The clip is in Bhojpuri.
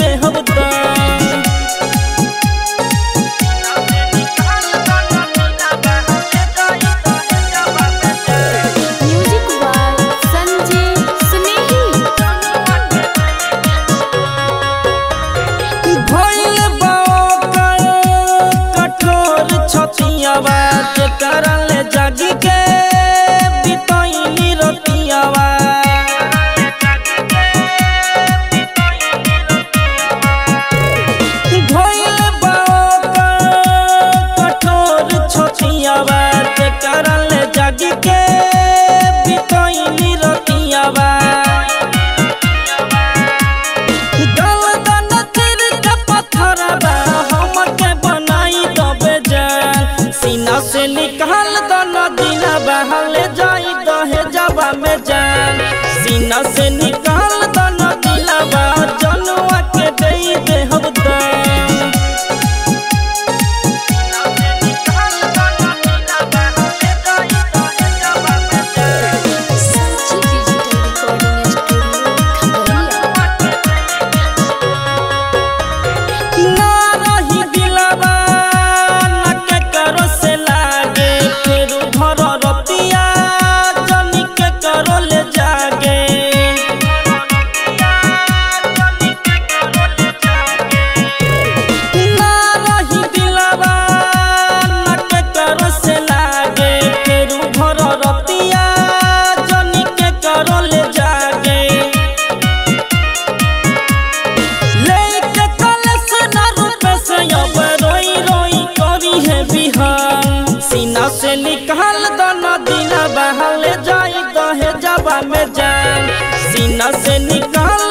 दे हम करल जागी के बितैनी रतियावा भइल कठोर छतियावा करल जागी के बितैनी रतियावा से निकाल दना दिला बहल जाई दहे जावा में जान सीना से निकाल दना दिला बा जनवा के दे हम सीना से निकाल दना दिला बहल जाई दहे जावा में जान सीना से निकाल